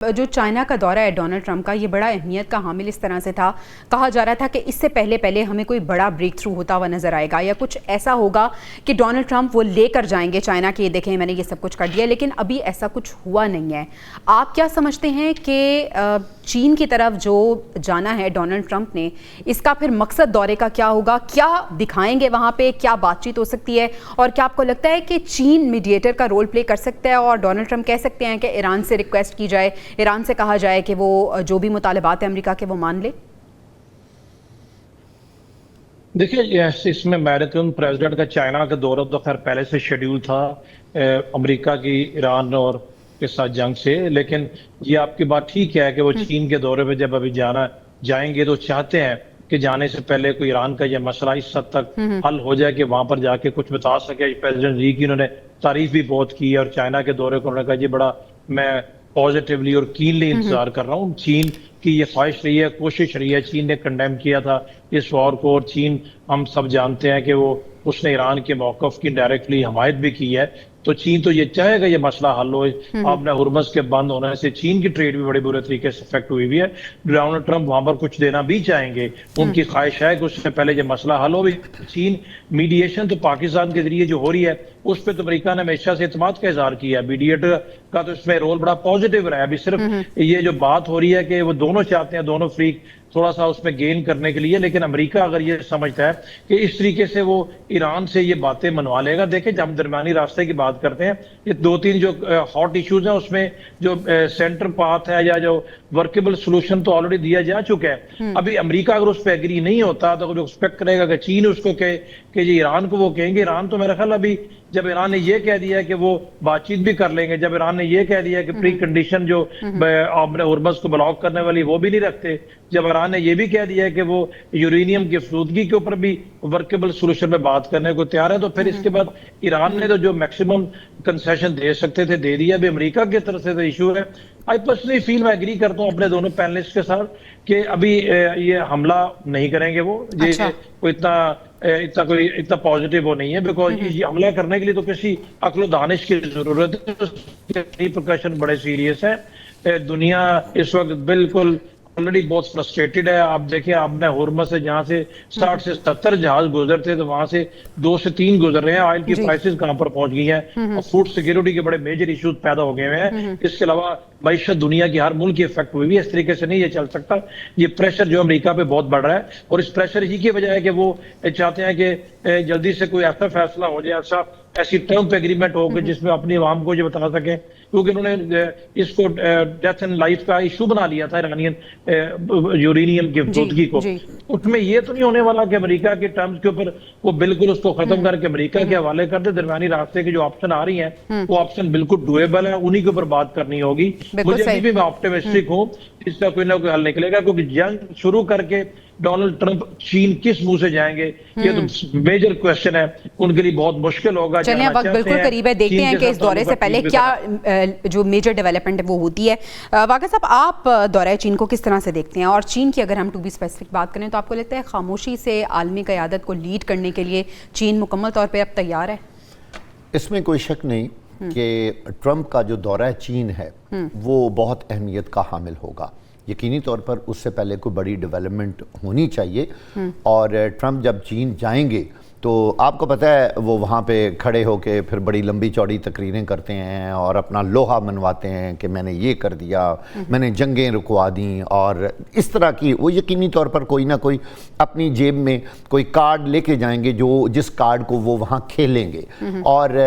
जो चाइना का दौरा है डोनाल्ड ट्रंप का, ये बड़ा अहमियत का हामिल इस तरह से था। कहा जा रहा था कि इससे पहले हमें कोई बड़ा ब्रेक थ्रू होता हुआ नजर आएगा या कुछ ऐसा होगा कि डोनाल्ड ट्रंप वो लेकर जाएंगे चाइना के, ये देखें मैंने ये सब कुछ कर दिया, लेकिन अभी ऐसा कुछ हुआ नहीं है। आप क्या समझते हैं कि चीन की तरफ जो जाना है डोनाल्ड ट्रंप ने, इसका फिर मकसद दौरे का क्या होगा? क्या दिखाएंगे वहाँ पे? क्या बातचीत हो सकती है? और क्या आपको लगता है कि चीन मीडिएटर का रोल प्ले कर सकता है और डोनाल्ड ट्रंप कह सकते हैं कि ईरान से रिक्वेस्ट की जाए, ईरान से कहा जाए कि वो जो भी मुतालिबात है अमेरिका के वो मान ले? देखिए, इसमें अमेरिकन प्रेसिडेंट का चाइना का दौरा तो खैर पहले से शेड्यूल था अमेरिका की ईरान और के साथ जंग से। लेकिन ये आपकी बात ठीक है कि वो चीन के दौरे पे जब अभी जाएंगे तो चाहते हैं कि जाने से पहले कोई ईरान का ये मसला इस हद तक हल हो जाए कि वहां पर जाके कुछ बता सके। प्रेसिडेंट जी की उन्होंने तारीफ भी बहुत की और चाइना के दौरे को उन्होंने कहा जी बड़ा मैं पॉजिटिवली और कीनली इंतजार कर रहा हूँ। चीन की ये ख्वाहिश रही है, कोशिश रही है। चीन ने कंडेम किया था इस वॉर को और चीन हम सब जानते हैं कि वो उसने ईरान के मौकफ की डायरेक्टली हमायत भी की है। तो चीन तो ये चाहेगा ये मसला हल हो। आपने हुर्मुज़ के बंद होने से चीन की ट्रेड भी बड़े बुरे तरीके से इफेक्ट हुई है। डोनाल्ड ट्रंप वहां पर कुछ देना भी चाहेंगे, उनकी ख्वाहिश है कि उससे पहले ये मसला हल हो। चीन मीडिएशन तो पाकिस्तान के जरिए जो हो रही है उस पर तो अमेरिका ने हमेशा से एतमाद का इजहार किया है। मीडिएटर का तो इसमें रोल बड़ा पॉजिटिव रहा है। अभी सिर्फ ये जो बात हो रही है कि वो दोनों चाहते हैं, दोनों फ्रीक थोड़ा सा उसमें गेन करने के लिए, लेकिन अमेरिका अगर ये समझता है कि इस तरीके से वो ईरान से ये बातें मनवा लेगा। देखिए, जब हम दरमियानी रास्ते की बात करते हैं, ये दो तीन जो हॉट इश्यूज हैं उसमें जो सेंटर पाथ है या जो वर्केबल सोल्यूशन तो ऑलरेडी दिया जा चुका है। अभी अमेरिका अगर उस पर एग्री नहीं होता तो जो एक्सपेक्ट करेगा कि चीन उसको कहे कि ये ईरान को वो कहेंगे। ईरान तो मेरा ख्याल अभी जब ईरान ने ये कह दिया कि वो बातचीत भी कर लेंगे, जब ईरान ने ये कह दिया कि प्री कंडीशन जो आपने हुर्मुज़ को ब्लॉक करने वाली वो भी नहीं रखते, जब ईरान ने ये भी कह दिया कि वो यूरेनियम की आलूदगी के ऊपर भी वर्केबल सोल्यूशन में बात करने को तैयार है, तो फिर इसके बाद ईरान ने तो जो मैक्सिमम कंसेशन दे सकते थे दे दिया। अभी अमेरिका की तरफ से तो इशू है। आई पर्सनली फील, मैं एग्री करता हूँ अपने दोनों पैनलिस्ट के साथ कि अभी ये हमला नहीं करेंगे वो। ये कोई इतना पॉजिटिव वो नहीं है, बिकॉज ये हमला करने के लिए तो किसी अक्ल दानिश की जरूरत है। रिपरकशन बड़े सीरियस है। दुनिया इस वक्त बिल्कुल ऑलरेडी बहुत फ्रस्ट्रेटेड है। आप देखिए, आपने हुर्मुज़ से जहां से 60 से 70 जहाज गुजरते तो वहां से 2 से 3 गुजर रहे हैं। ऑयल की प्राइसेस कहां पर पहुंच गई हैं और फूड सिक्योरिटी के बड़े मेजर इश्यूज पैदा हो गए हैं। इसके अलावा मईशत दुनिया की हर मुल्क की इफेक्ट हुई है। इस तरीके से नहीं ये चल सकता। ये प्रेशर जो अमेरिका पे बहुत बढ़ रहा है और इस प्रेशर ही की वजह है कि वो चाहते हैं कि जल्दी से कोई ऐसा फैसला हो जाए, ऐसी टर्म पे एग्रीमेंट हो कि जिसमें अपनी आवाम को ये बता सके, क्योंकि उन्होंने इसको डेथ एंड लाइफ का इशू बना लिया था ईरानियन यूरेनियम की आलूदगी को। उसमें ये तो नहीं होने वाला कि अमेरिका के टर्म्स के ऊपर वो बिल्कुल उसको खत्म करके अमेरिका के हवाले कर दे। दरमियानी रास्ते के जो ऑप्शन आ रही हैं वो ऑप्शन बिल्कुल डुएबल है, उन्हीं के ऊपर बात करनी होगी। मुझे अभी भी मैं ऑप्टिमिस्टिक हूँ इसका कोई ना कोई हल निकलेगा, क्योंकि जंग शुरू करके डोनाल्ड ट्रंप चीन किस मुंह से जाएंगे ये तो मेजर क्वेश्चन है। उनके लिए बहुत मुश्किल होगा। चलिए, अब वक्त बिल्कुल करीब है, देखते हैं कि इस दौरे से पहले क्या जो मेजर डेवलपमेंट है वो होती है। वाक़ा साहब, आप दौरे चीन को किस तरह से देखते हैं? और चीन की अगर हम टू बी स्पेसिफिक बात करें तो आपको लगता है खामोशी से आलमी क़यादत को लीड करने के लिए चीन मुकम्मल तौर पर अब तैयार है? इसमें कोई शक नहीं कि ट्रंप का जो दौरा चीन है वो बहुत अहमियत का हामिल होगा। यकीनी तौर पर उससे पहले कोई बड़ी डेवलपमेंट होनी चाहिए। और ट्रंप जब चीन जाएंगे तो आपको पता है वो वहाँ पे खड़े होके फिर बड़ी लंबी चौड़ी तकरीरें करते हैं और अपना लोहा मनवाते हैं कि मैंने ये कर दिया, मैंने जंगें रुकवा दी, और इस तरह की वो यकीनी तौर पर कोई ना कोई अपनी जेब में कोई कार्ड लेके जाएंगे जो जिस कार्ड को वो वहाँ खेलेंगे। और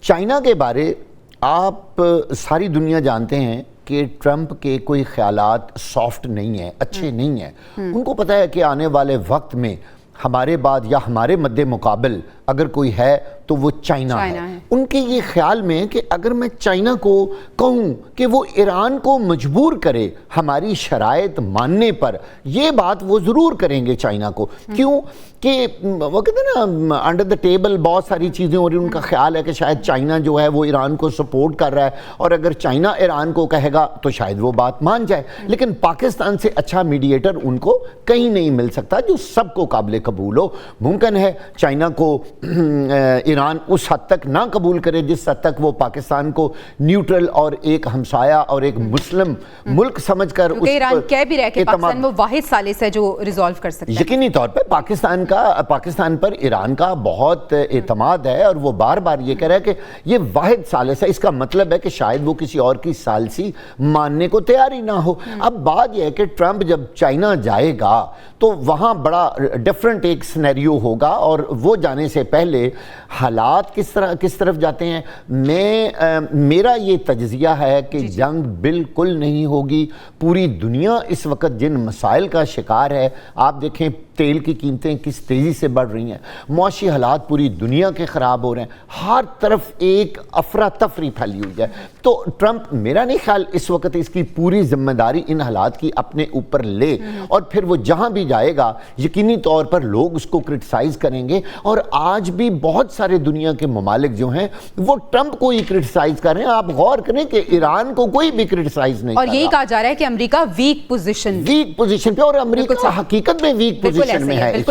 चाइना के बारे आप सारी दुनिया जानते हैं कि ट्रंप के कोई ख्यालात सॉफ्ट नहीं है, अच्छे नहीं है। उनको पता है कि आने वाले वक्त में हमारे बाद या हमारे मद्दे मुकाबल अगर कोई है तो वो चाइना है। उनके ये ख्याल में कि अगर मैं चाइना को कहूँ कि वो ईरान को मजबूर करे हमारी शराइत मानने पर, ये बात वो ज़रूर करेंगे चाइना को। क्यों कि वो कहते हैं ना अंडर द टेबल बहुत सारी चीज़ें हो रही। उनका ख्याल है कि शायद चाइना जो है वो ईरान को सपोर्ट कर रहा है और अगर चाइना ईरान को कहेगा तो शायद वो बात मान जाए। लेकिन पाकिस्तान से अच्छा मीडिएटर उनको कहीं नहीं मिल सकता जो सबको काबिल कबूल हो। मुमकिन है चाइना को ईरान उस हद तक ना कबूल करे जिस हद तक वो पाकिस्तान को न्यूट्रल और एक हमसाया और एक मुस्लिम मुल्क समझकर उस ईरान कह भी रहा है कि पाकिस्तान वो वाहिद सालिस है जो रिजॉल्व कर सकता है। यकीनी तौर पर पाकिस्तान पर ईरान का बहुत एतमाद है और वो बार बार ये कह रहा है कि ये वाहिद सालिस है। इसका मतलब है कि शायद वो किसी और की सालसी मानने को तैयार ही ना हो। अब बात यह है कि ट्रंप जब चाइना जाएगा तो वहां बड़ा डिफरेंट एक सिनेरियो होगा और वो जाने से पहले हालात किस तरफ जाते हैं। मेरा ये तज्जिया है कि जंग बिल्कुल नहीं होगी। पूरी दुनिया इस वक्त जिन मसाइल का शिकार है, आप देखें तेल की कीमतें किस तेज़ी से बढ़ रही हैं, मुआशी हालात पूरी दुनिया के ख़राब हो रहे हैं, हर तरफ एक अफरा तफरी फैली हुई है। तो ट्रंप मेरा नहीं ख्याल इस वक्त इसकी पूरी जिम्मेदारी इन हालात की अपने ऊपर ले और फिर वो जहां भी जाएगा यकीनी तौर पर लोग उसको क्रिटिसाइज करेंगे। और आज भी बहुत सारे दुनिया के ममालिक जो हैं वो ट्रंप को ही क्रिटिसाइज कर रहे हैं। आप गौर करें कि ईरान को कोई भी क्रिटिसाइज नहीं और यही कहा जा रहा है कि अमेरिका वीक पोजीशन पे और अमेरिका हकीकत में वीक पोजीशन में है।